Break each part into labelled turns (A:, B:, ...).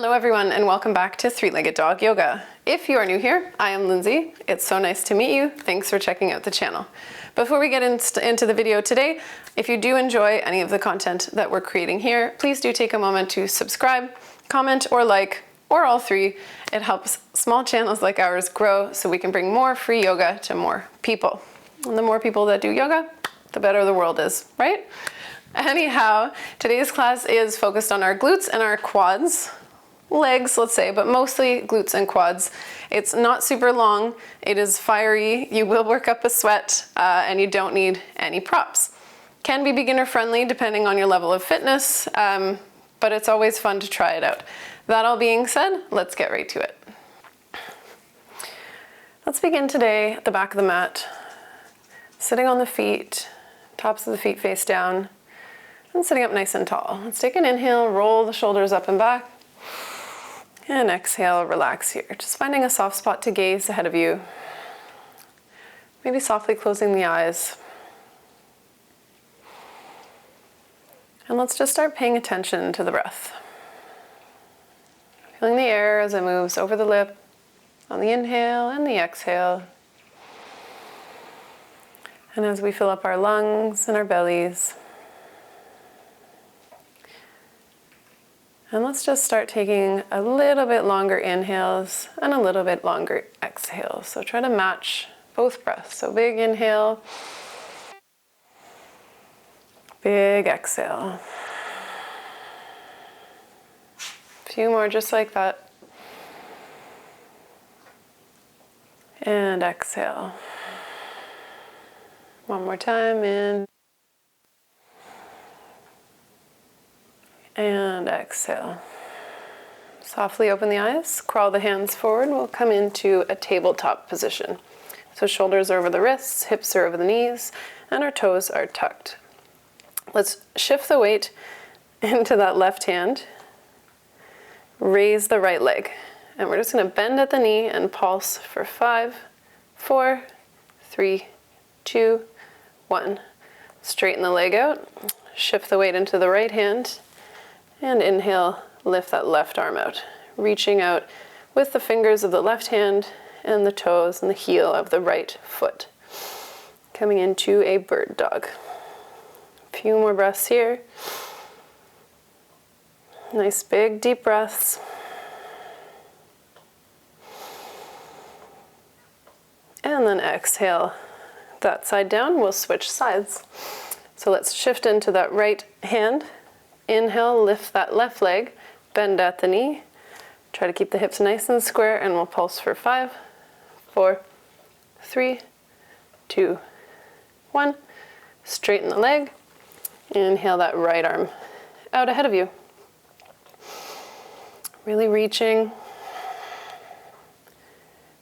A: Hello everyone and welcome back to Three-Legged Dog Yoga. If you are new here, I am Lindsay. It's so nice to meet you. Thanks for checking out the channel. Before we get into the video today, if you do enjoy any of the content that we're creating here, please do take a moment to subscribe, comment, or like, or all three. It helps small channels like ours grow so we can bring more free yoga to more people. And the more people that do yoga, the better the world is, right? Anyhow, today's class is focused on our glutes and our quads. Legs, let's say, but mostly glutes and quads. It's not super long. It is fiery. You will work up a sweat and you don't need any props. Can be beginner friendly depending on your level of fitness, but it's always fun to try it out. That all being said, let's get right to it. Let's begin today at the back of the mat, sitting on the feet, tops of the feet face down, and sitting up nice and tall. Let's take an inhale, roll the shoulders up and back. And exhale, relax here. Just finding a soft spot to gaze ahead of you. Maybe softly closing the eyes. And let's just start paying attention to the breath. Feeling the air as it moves over the lip on the inhale and the exhale. And as we fill up our lungs and our bellies. And let's just start taking a little bit longer inhales and a little bit longer exhales. So try to match both breaths. So big inhale, big exhale. A few more just like that. And exhale. One more time, in. And exhale. Softly open the eyes, crawl the hands forward. We'll come into a tabletop position. So shoulders are over the wrists, hips are over the knees, and our toes are tucked. Let's shift the weight into that left hand. Raise the right leg. And we're just going to bend at the knee and pulse for 5, 4, 3, 2, 1. Straighten the leg out. Shift the weight into the right hand. And inhale, lift that left arm out, reaching out with the fingers of the left hand and the toes and the heel of the right foot. Coming into a bird dog. A few more breaths here. Nice big deep breaths. And then exhale that side down. We'll switch sides. So let's shift into that right hand. Inhale, lift that left leg, bend at the knee. Try to keep the hips nice and square, and we'll pulse for 5, 4, 3, 2, 1. Straighten the leg. Inhale that right arm out ahead of you. Really reaching.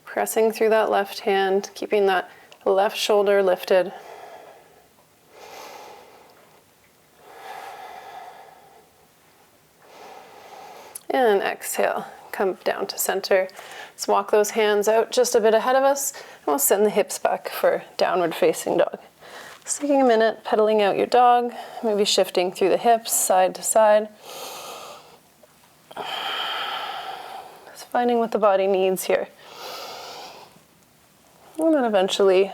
A: Pressing through that left hand, keeping that left shoulder lifted. And exhale, come down to center. Let's walk those hands out just a bit ahead of us, and we'll send the hips back for downward facing dog. Just taking a minute, pedaling out your dog, maybe shifting through the hips, side to side. Just finding what the body needs here. And then eventually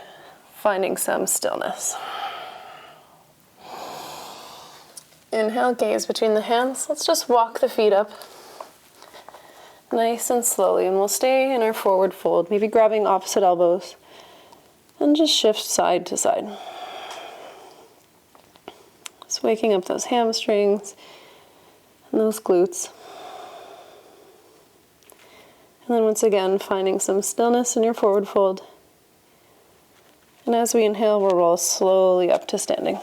A: finding some stillness. Inhale, gaze between the hands. Let's just walk the feet up. Nice and slowly, and we'll stay in our forward fold, maybe grabbing opposite elbows, and just shift side to side. Just waking up those hamstrings and those glutes. And then once again, finding some stillness in your forward fold. And as we inhale, we'll roll slowly up to standing.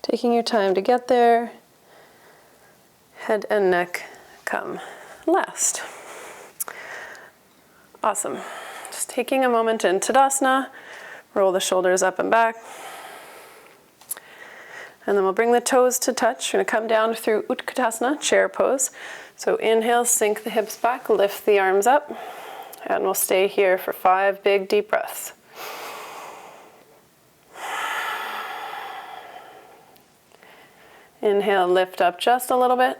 A: Taking your time to get there. Head and neck come last. Awesome. Just taking a moment in Tadasana, roll the shoulders up and back. And then we'll bring the toes to touch. We're going to come down through Utkatasana, chair pose. So inhale, sink the hips back, lift the arms up, and we'll stay here for 5 big deep breaths. Inhale, lift up just a little bit.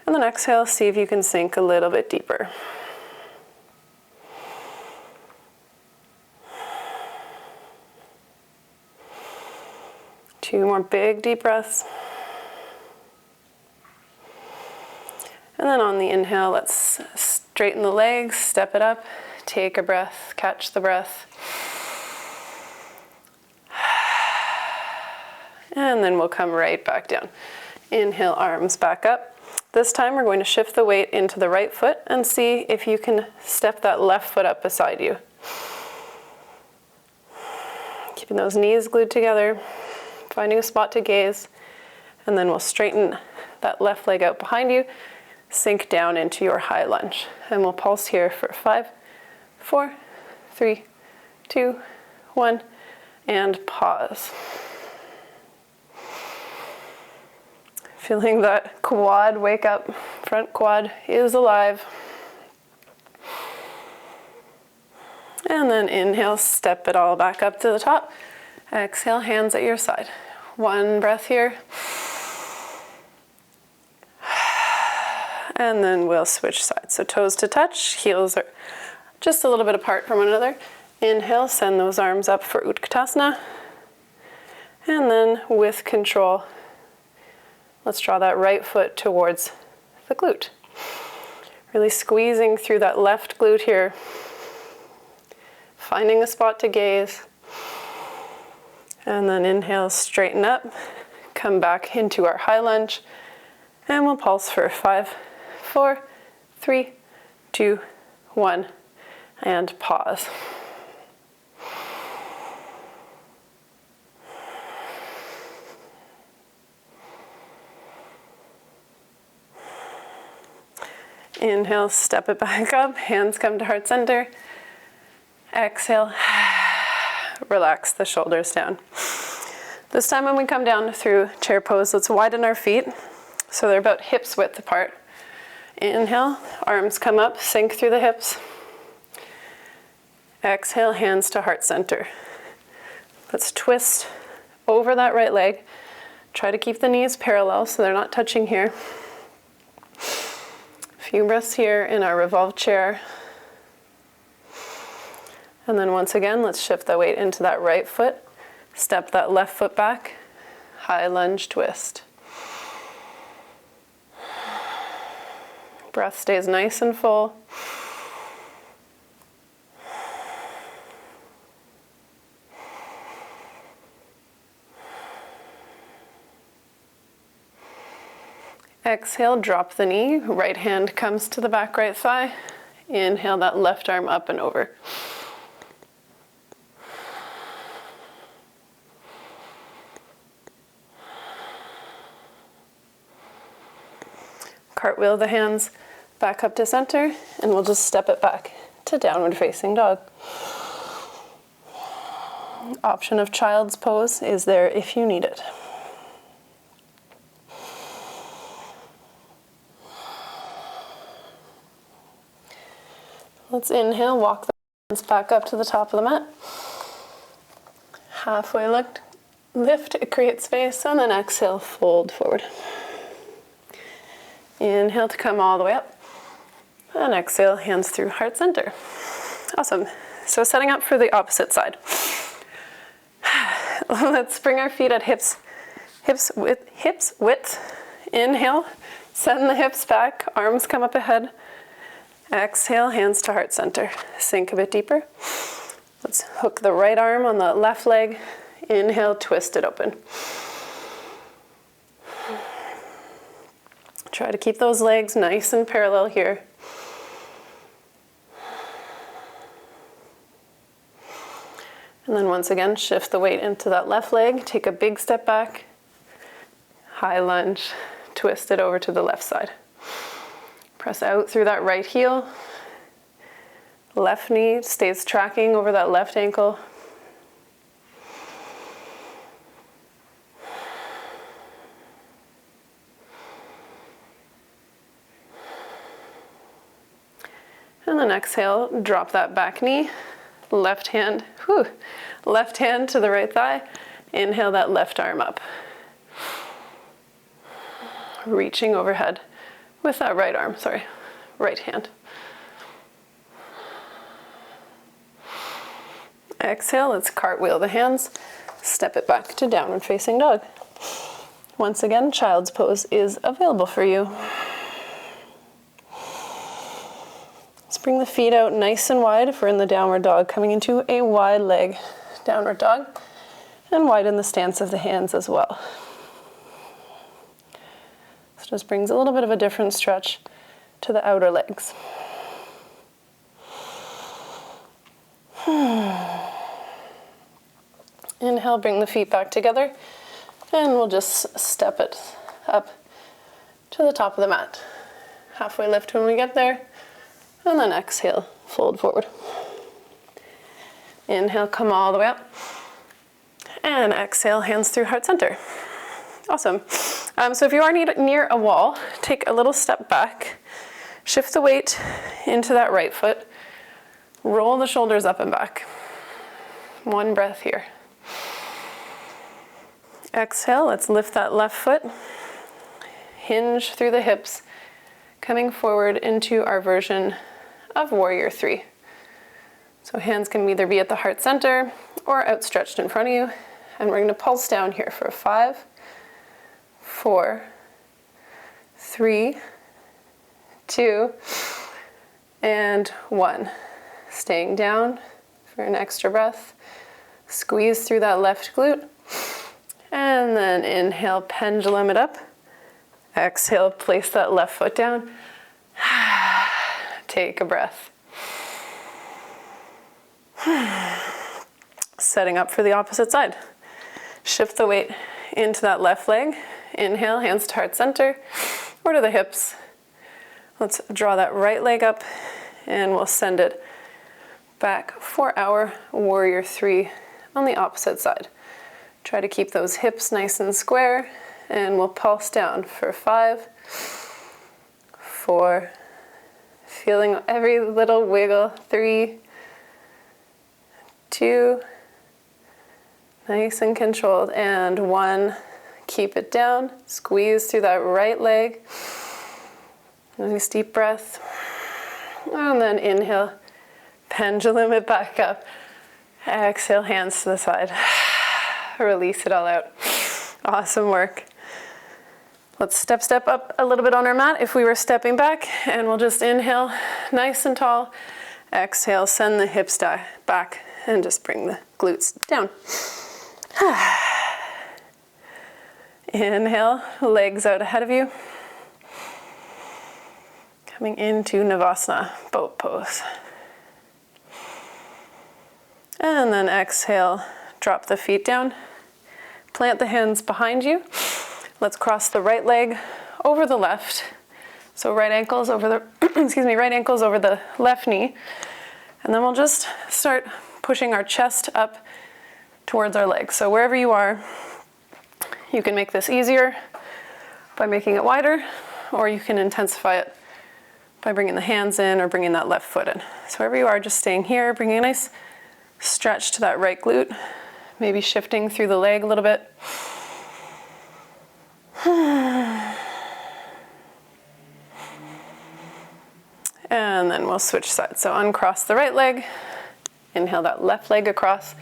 A: And then exhale, see if you can sink a little bit deeper. Two more big deep breaths. And then on the inhale, let's straighten the legs, step it up, take a breath, catch the breath. And then we'll come right back down. Inhale, arms back up. This time we're going to shift the weight into the right foot and see if you can step that left foot up beside you. Keeping those knees glued together, finding a spot to gaze, and then we'll straighten that left leg out behind you, sink down into your high lunge. And we'll pulse here for 5, 4, 3, 2, 1, and pause. Feeling that quad wake up, front quad is alive. And then inhale, step it all back up to the top. Exhale, hands at your side. One breath here. And then we'll switch sides. So toes to touch, heels are just a little bit apart from one another. Inhale, send those arms up for Utkatasana. And then with control, let's draw that right foot towards the glute. Really squeezing through that left glute here. Finding a spot to gaze. And then inhale, straighten up. Come back into our high lunge. And we'll pulse for 5, 4, 3, 2, 1. And pause. Inhale, step it back up, hands come to heart center. Exhale, relax the shoulders down. This time when we come down through chair pose, let's widen our feet so they're about hips width apart. Inhale, arms come up, sink through the hips. Exhale, hands to heart center. Let's twist over that right leg. Try to keep the knees parallel so they're not touching here. Few breaths here in our revolved chair. And then once again, let's shift the weight into that right foot. Step that left foot back. High lunge twist. Breath stays nice and full. Exhale, drop the knee, right hand comes to the back right thigh. Inhale that left arm up and over. Cartwheel the hands back up to center, and we'll just step it back to downward facing dog. Option of child's pose is there if you need it. Let's inhale, walk the hands back up to the top of the mat. Halfway lift, create space, and then exhale, fold forward. Inhale to come all the way up, and exhale, hands through heart center. Awesome. So setting up for the opposite side. Let's bring our feet at hips width. Inhale, send the hips back, arms come up ahead. Exhale, hands to heart center. Sink a bit deeper. Let's hook the right arm on the left leg. Inhale, twist it open. Try to keep those legs nice and parallel here. And then once again, shift the weight into that left leg. Take a big step back. High lunge. Twist it over to the left side. Press out through that right heel. Left knee stays tracking over that left ankle. And then exhale, drop that back knee. Left hand to the right thigh. Inhale that left arm up. reaching overhead with that right arm, right hand. Exhale, let's cartwheel the hands, step it back to downward facing dog. Once again, child's pose is available for you. Let's bring the feet out nice and wide if we're in the downward dog, coming into a wide leg downward dog, and widen the stance of the hands as well. This just brings a little bit of a different stretch to the outer legs. Inhale, bring the feet back together, and we'll just step it up to the top of the mat. Halfway lift when we get there, and then exhale, fold forward. Inhale, come all the way up, and exhale, hands through heart center. Awesome. So if you are near a wall, take a little step back, shift the weight into that right foot, roll the shoulders up and back. One breath here. Exhale, let's lift that left foot, hinge through the hips, coming forward into our version of Warrior 3. So hands can either be at the heart center or outstretched in front of you. And we're going to pulse down here for 5, 4, 3, 2, and 1. Staying down for an extra breath. Squeeze through that left glute. And then inhale, pendulum it up. Exhale, place that left foot down. Take a breath. Setting up for the opposite side. Shift the weight into that left leg. Inhale, hands to heart center or to the hips. Let's draw that right leg up and we'll send it back for our Warrior 3 on the opposite side. Try to keep those hips nice and square, and we'll pulse down for 5, 4, feeling every little wiggle, 3, 2, nice and controlled, and 1. Keep it down, squeeze through that right leg. Nice deep breath. And then inhale, pendulum it back up. Exhale, hands to the side. Release it all out. Awesome work. Let's step up a little bit on our mat if we were stepping back, and we'll just inhale nice and tall. Exhale, send the hips back and just bring the glutes down. Inhale, legs out ahead of you. Coming into Navasana, boat pose. And then exhale, drop the feet down. Plant the hands behind you. Let's cross the right leg over the left. So right ankles over the right ankles over the left knee. And then we'll just start pushing our chest up towards our legs. So wherever you are, you can make this easier by making it wider, or you can intensify it by bringing the hands in or bringing that left foot in. So wherever you are, just staying here, bringing a nice stretch to that right glute, maybe shifting through the leg a little bit. And then we'll switch sides. So uncross the right leg, inhale that left leg across,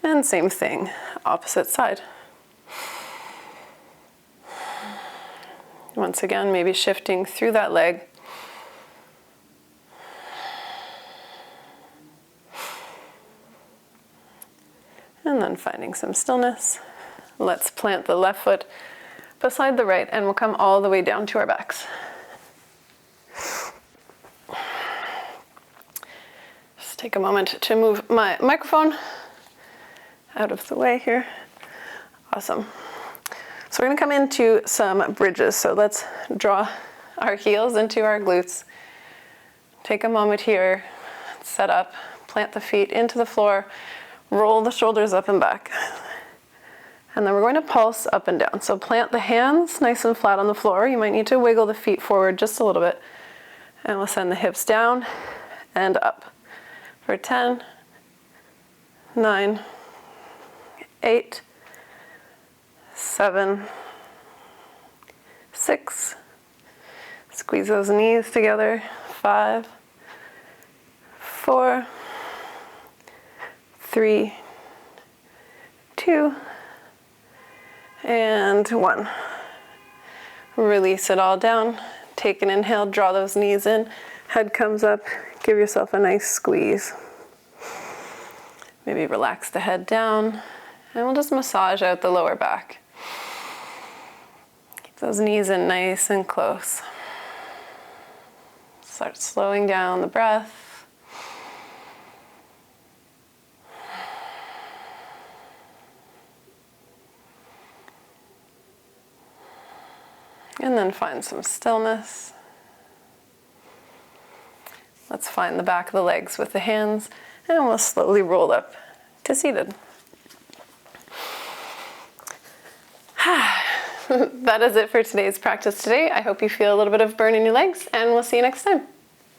A: and same thing, opposite side. Once again, maybe shifting through that leg. And then finding some stillness. Let's plant the left foot beside the right, and we'll come all the way down to our backs. Just take a moment to move my microphone out of the way here. Awesome. So we're going to come into some bridges. So let's draw our heels into our glutes. Take a moment here, set up, plant the feet into the floor, roll the shoulders up and back. And then we're going to pulse up and down. So plant the hands nice and flat on the floor. You might need to wiggle the feet forward just a little bit. And we'll send the hips down and up for 10, 9, 8, 7, 6. Squeeze those knees together. 5, 4, 3, 2, and 1. Release it all down. Take an inhale, draw those knees in. Head comes up, give yourself a nice squeeze. Maybe relax the head down, and we'll just massage out the lower back. Keep those knees in nice and close. Start slowing down the breath. And then find some stillness. Let's find the back of the legs with the hands, and we'll slowly roll up to seated. That is it for today's practice today. I hope you feel a little bit of burn in your legs, and we'll see you next time.